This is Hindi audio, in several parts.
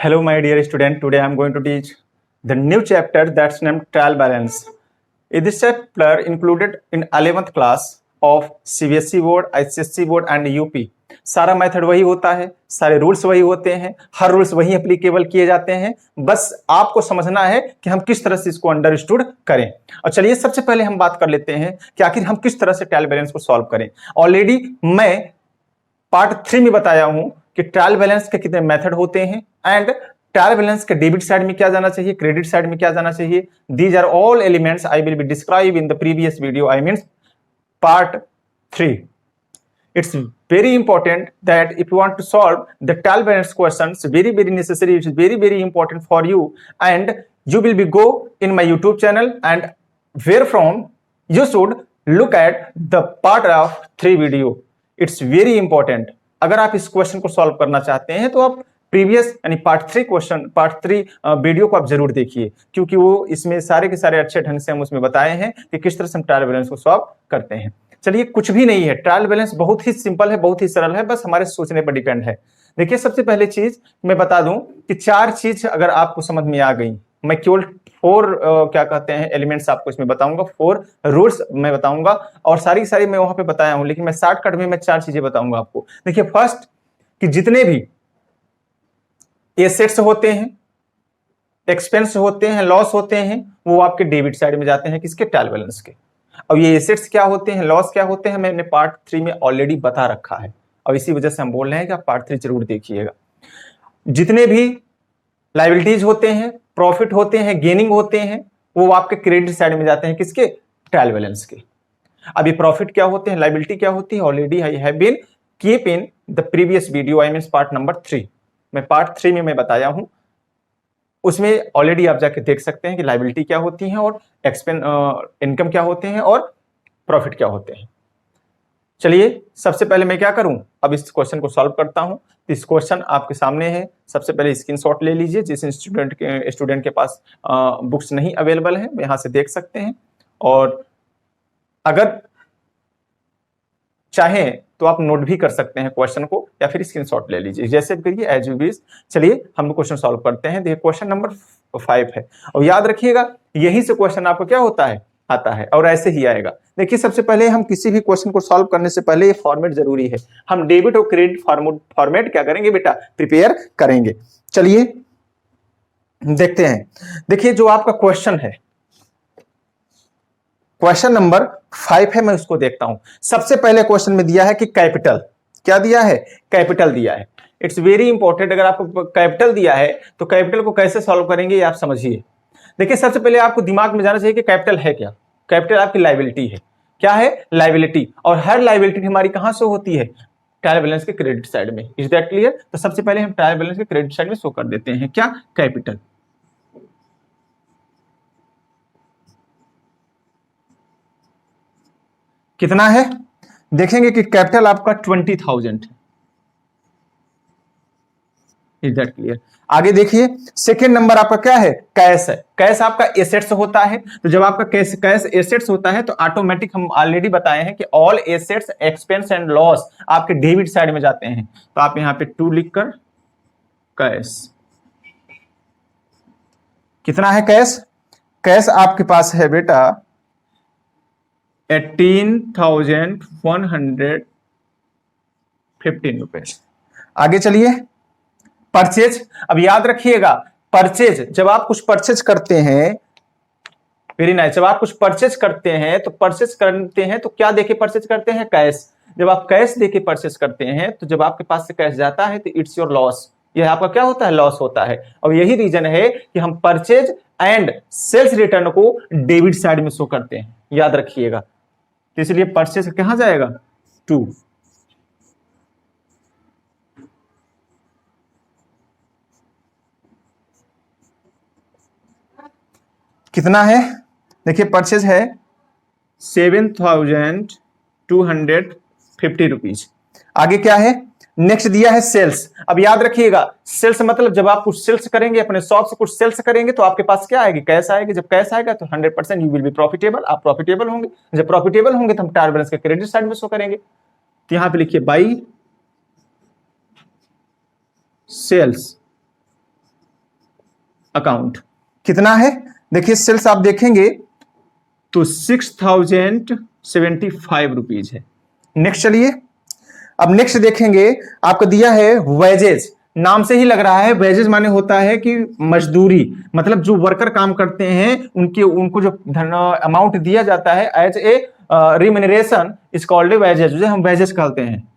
Hello, my dear student. Today I am going to teach the new chapter that's named trial balance. This chapter included in 11th class of CBSE board, ICSE board and UP. सारा मेथड वही होता है, सारे रूल्स वही होते हैं, हर रूल्स वही एप्लीकेबल किए जाते हैं। बस आपको समझना है कि हम किस तरह से इसको अंडरस्टूड करें। और चलिए सबसे पहले हम बात कर लेते हैं कि आखिर हम किस तरह से ट्रायल बैलेंस को सॉल्व करें। ऑलरेडी मैं पार्ट 3 में बताया हूं कि ट्रायल बैलेंस के कितने मेथड होते हैं एंड ट्रायल बैलेंस के डेबिट साइड में क्या जाना चाहिए, क्रेडिट साइड में क्या जाना चाहिए। These are all elements I will be describe in the previous video, I mean part 3. It's very important that if you want to solve the trial balance questions, very necessary, it is very important for you, and you will be go in my YouTube channel and where from you should look at the part of 3 video. It's very important. अगर आप इस क्वेश्चन को सॉल्व करना चाहते हैं तो आप प्रीवियस यानी पार्ट 3 वीडियो को आप जरूर देखिए, क्योंकि वो इसमें सारे के सारे अच्छे ढंग से हम उसमें बताए हैं कि किस तरह से हम ट्रायल बैलेंस को सॉल्व करते हैं। चलिए, कुछ भी नहीं है, ट्रायल बैलेंस बहुत ही सिंपल है, बहुत ही सरल है, बस हमारे सोचने पर डिपेंड है। देखिए, सबसे पहले चीज मैं बता दूं कि 4 चीज अगर आपको समझ में आ गई, मैं केवल 4 क्या कहते हैं एलिमेंट्स आपको इसमें बताऊंगा, 4 रूल्स मैं बताऊंगा और सारी मैं वहां पे बताया हूं, लेकिन मैं शॉर्टकट में मैं 4 चीजें बताऊंगा आपको। देखिए, फर्स्ट कि जितने भी एसेट्स होते हैं, एक्सपेंस होते हैं, लॉस होते हैं, वो आपके डेबिट साइड में जाते हैं, किसके, ट्रायल बैलेंस के। अब ये एसेट्स क्या होते हैं, लॉस क्या होते हैं, मैंने पार्ट 3 में ऑलरेडी बता रखा है और इसी वजह से हम बोल रहे हैं कि आप पार्ट 3 जरूर देखिएगा। जितने भी लायबिलिटीज होते हैं, प्रॉफिट होते हैं, गेनिंग होते हैं, वो आपके क्रेडिट साइड में जाते हैं, किसके, ट्रायल बैलेंस के। अब ये प्रॉफिट क्या होते हैं, लायबिलिटी क्या होती है, already I have been keep in the previous video, I mean part number 3। मैं पार्ट 3 में मैं बताया हूं, उसमें ऑलरेडी आप जाके देख सकते हैं कि लायबिलिटी क्या होती है और इनकम क्या होते हैं और प्रॉफिट क्या होते हैं। चलिए, सबसे पहले मैं क्या करूं, अब इस क्वेश्चन को सॉल्व करता हूं। इस क्वेश्चन आपके सामने है, सबसे पहले स्क्रीनशॉट ले लीजिए। जिस स्टूडेंट के पास बुक्स नहीं अवेलेबल है, यहां से देख सकते हैं, और अगर चाहें तो आप नोट भी कर सकते हैं क्वेश्चन को, या फिर स्क्रीनशॉट ले लीजिए, जैसे भी करिए, एज यू विश। चलिए, हम लोग क्वेश्चन सॉल्व करते हैं। देखिए, क्वेश्चन नंबर 5 है, और याद रखिएगा यहीं से क्वेश्चन आपको क्या होता है, आता है, और ऐसे ही आएगा। देखिए, सबसे पहले हम किसी भी क्वेश्चन को सॉल्व करने से पहले ये फॉर्मेट जरूरी है। हम डेबिट और क्रेडिट फॉर्मेट क्या करेंगे बेटा, प्रिपेयर करेंगे। चलिए देखते हैं। देखिए, जो आपका क्वेश्चन है, क्वेश्चन नंबर 5 है, मैं उसको देखता हूं। सबसे पहले क्वेश्चन में दिया है कि कैपिटल, क्या दिया है, कैपिटल दिया है। इट्स वेरी इंपॉर्टेंट, अगर आपको कैपिटल दिया है तो कैपिटल को कैसे सॉल्व करेंगे ये आप समझिए। देखिए, सबसे पहले आपको दिमाग में जाना चाहिए कि कैपिटल है क्या। कैपिटल आपकी लायबिलिटी है। क्या है, लायबिलिटी, और हर लायबिलिटी हमारी कहां शो होती है, ट्रायल बैलेंस के क्रेडिट साइड में। Is that clear? तो सबसे पहले हम ट्रायल बैलेंस के क्रेडिट साइड में शो कर देते हैं, क्या, कैपिटल। कितना है, देखेंगे कि कैपिटल आपका 20,000 है। Is that clear? आगे देखिए, सेकेंड नंबर आपका क्या है, कैश है। कैश आपका एसेट्स होता है, तो जब आपका कैश एसेट्स होता है तो ऑटोमेटिक, हम ऑलरेडी बताए हैं कि all assets, expense and loss आपके डेबिट साइड में जाते हैं। तो आप यहां पे 2 लिखकर कैश, कितना है कैश, कैश आपके पास है बेटा 18,115 रुपए। आगे चलिए, परचेज। अब याद रखिएगा, परचेज, जब आप कुछ परचेज करते हैं, वेरी नाइस, जब आप कुछ परचेज करते हैं तो क्या देके परचेज करते हैं, कैश। जब आप कैश देके परचेज करते हैं तो जब आपके पास से कैश जाता है तो इट्स योर लॉस, यह आपका क्या होता है, लॉस होता है। और यही रीजन है कि हम परचेज एंड सेल्स रिटर्न को डेबिट साइड में शो करते हैं, याद रखिएगा। तो इसलिए परचेज कहां जाएगा, 2। कितना है, देखिए परचेज है 7,250 रुपीज। आगे क्या है, नेक्स्ट दिया है सेल्स। अब याद रखिएगा, सेल्स मतलब जब आप कुछ सेल्स करेंगे, अपने शॉप से कुछ सेल्स करेंगे तो आपके पास क्या आएगी, कैश आएगी। जब कैश आएगा तो 100% यू विल बी प्रॉफिटेबल, आप प्रॉफिटेबल होंगे। जब प्रॉफिटेबल होंगे तो हम ट्रायल बैलेंस के क्रेडिट साइड में शो करेंगे। तो यहां पे लिखिए बाई सेल्स अकाउंट कितना है, देखिए सेल्स आप देखेंगे तो 6075 रुपीज है। नेक्स्ट चलिए, अब नेक्स्ट देखेंगे, आपको दिया है वेजेस, नाम से ही लग रहा है वेजेस माने होता है कि मजदूरी, मतलब जो वर्कर काम करते हैं उनको जो अमाउंट दिया जाता है as a remuneration is called wages, जिसे हम वेजेस कहते हैं।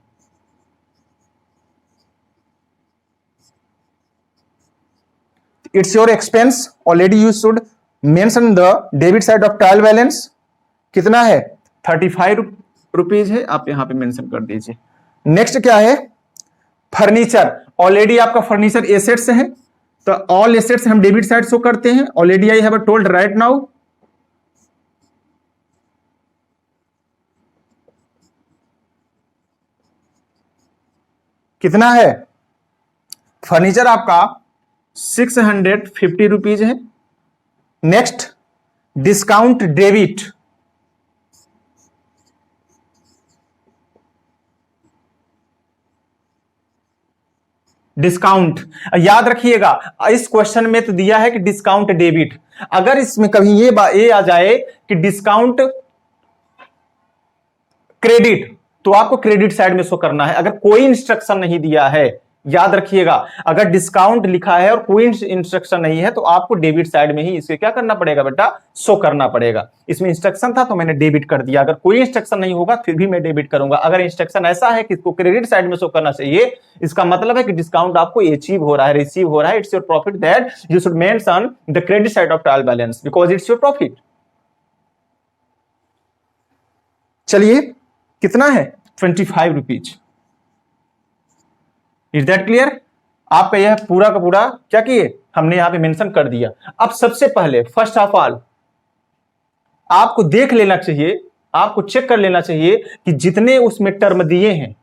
It's your expense, already you should mention the debit side of trial balance. कितना है, 35 रुपीज है, आप यहां पे मेंशन कर दीजिए। नेक्स्ट क्या है, फर्नीचर, ऑलरेडी आपका फर्नीचर एसेट्स है, तो ऑल एसेट्स हम डेबिट साइड शो करते हैं, already I have told right now. कितना है, फर्नीचर आपका 650 रुपीज है। नेक्स्ट डिस्काउंट डेबिट, डिस्काउंट याद रखिएगा, इस क्वेश्चन में तो दिया है कि डिस्काउंट डेबिट, अगर इसमें कभी ये आ जाए कि डिस्काउंट क्रेडिट तो आपको क्रेडिट साइड में शो करना है। अगर कोई इंस्ट्रक्शन नहीं दिया है, याद रखिएगा, अगर डिस्काउंट लिखा है और कोई इंस्ट्रक्शन नहीं है तो आपको डेबिट साइड में ही इसे क्या करना पड़ेगा बेटा, शो करना पड़ेगा। इसमें इंस्ट्रक्शन था तो मैंने डेबिट कर दिया, अगर कोई इंस्ट्रक्शन नहीं होगा फिर भी मैं डेबिट करूंगा। अगर इंस्ट्रक्शन ऐसा है कि इसको क्रेडिट साइड में शो करना चाहिए, इसका मतलब है कि डिस्काउंट आपको अचीव हो रहा है, रिसीव हो रहा है, it's your profit that you should mention the credit side of trial balance because it's your profit. चलिए कितना है, 25 रुपीज। इज दैट क्लियर, आपका यह पूरा का पूरा क्या किए, हमने यहां पे मेंशन कर दिया। अब सबसे पहले फर्स्ट ऑफ ऑल आपको देख लेना चाहिए, आपको चेक कर लेना चाहिए कि जितने उसमें टर्म दिए हैं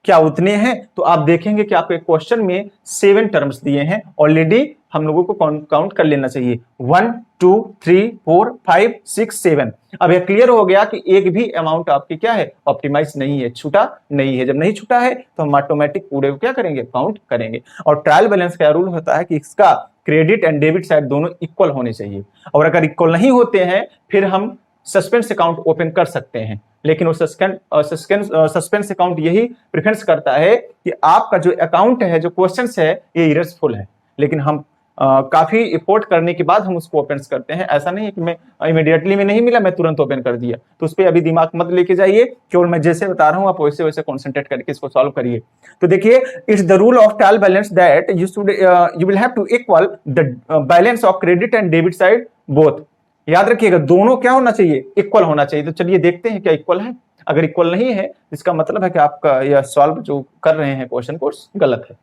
क्या उतने हैं। तो आप देखेंगे कि आपके क्वेश्चन में 7 टर्म्स दिए हैं, ऑलरेडी हम लोगों को काउंट कर लेना चाहिए, 1 2 3 4 5 6 7। अब यह क्लियर हो गया कि एक भी अमाउंट आपकी क्या है, ऑप्टिमाइज नहीं है, छूटा नहीं है। जब नहीं छूटा है तो हम ऑटोमेटिक पूरे को क्या करेंगे, काउंट करेंगे। और ट्रायल बैलेंस का रूल होता है कि इसका क्रेडिट एंड डेबिट साइड दोनों इक्वल होने चाहिए, और अगर इक्वल नहीं होते हैं फिर हम सस्पेंस अकाउंट ओपन कर सकते हैं। लेकिन वो सस्पेंस अकाउंट यही प्रेफरेंस करता है कि आपका जो अकाउंट है, जो क्वेश्चन है, ये इरेजफुल है, लेकिन हम काफी एफोर्ट करने के बाद हम उसको ओपन करते हैं। ऐसा नहीं है कि मैं इमीडिएटली में नहीं मिला मैं तुरंत ओपन कर दिया, तो उस पर अभी दिमाग मत लेके जाइए, केवल मैं जैसे बता रहा हूं आप वैसे वैसे कॉन्सेंट्रेट करके इसको सॉल्व करिए। तो देखिए, it's the rule of trial balance that you will have to equal the balance of credit and debit side both. याद रखिएगा दोनों क्या होना चाहिए, इक्वल होना चाहिए। तो चलिए देखते हैं क्या इक्वल है। अगर इक्वल नहीं है इसका मतलब है कि आपका यह सॉल्व जो कर रहे हैं क्वेश्चन कोर्स गलत है,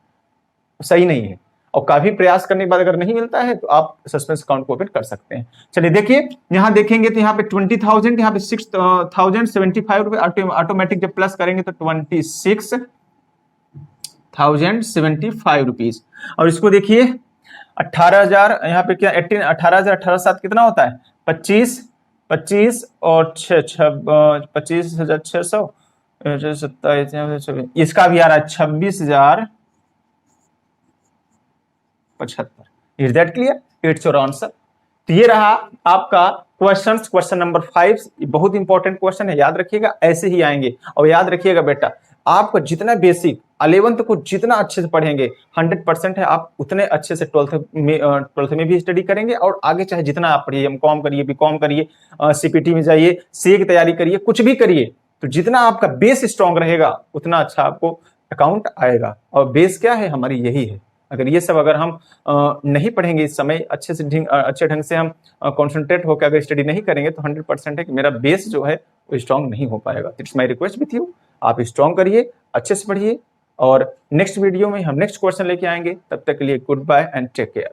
सही नहीं है। और काफी प्रयास करने के बाद अगर नहीं मिलता है तो आप सस्पेंस अकाउंट को ओपन कर सकते हैं। चलिए देखिए, यहां देखेंगे तो यहाँ पे 20,000, यहाँ पे 6,075 रुपए, ऑटोमेटिक जब प्लस करेंगे तो 26,075 रुपीज। और इसको देखिए 18,000, यहाँ पे क्या 18,000 18,700 कितना होता है, 25 और 25,600, 27, इसका भी आ रहा है 26,075। Is that clear, it's your answer. तो ये रहा आपका क्वेश्चन नंबर 5। बहुत इंपॉर्टेंट क्वेश्चन है, याद रखिएगा, ऐसे ही आएंगे। और याद रखिएगा बेटा, आपका जितना बेसिक 11th को जितना अच्छे से पढ़ेंगे 100% है आप उतने अच्छे से 12th में भी स्टडी करेंगे। और आगे चाहे जितना आप पढ़िए, एमकॉम करिए, बीकॉम करिए, सीपीटी में जाइए, सीए की तैयारी करिए, कुछ भी करिए, तो जितना आपका बेस स्ट्रांग रहेगा उतना अच्छा आपको अकाउंट आएगा। और बेस क्या है हमारी, यही है। अगर ये सब अगर हम नहीं पढ़ेंगे इस समय अच्छे ढंग से हम कॉन्सेंट्रेट होकर अगर स्टडी नहीं करेंगे तो 100% है कि मेरा बेस जो है वो स्ट्रांग नहीं हो पाएगा। It's my request with you, आप स्ट्रांग करिए, अच्छे से पढ़िए। और नेक्स्ट वीडियो में हम नेक्स्ट क्वेश्चन लेके आएंगे। तब तक के लिए goodbye and take care.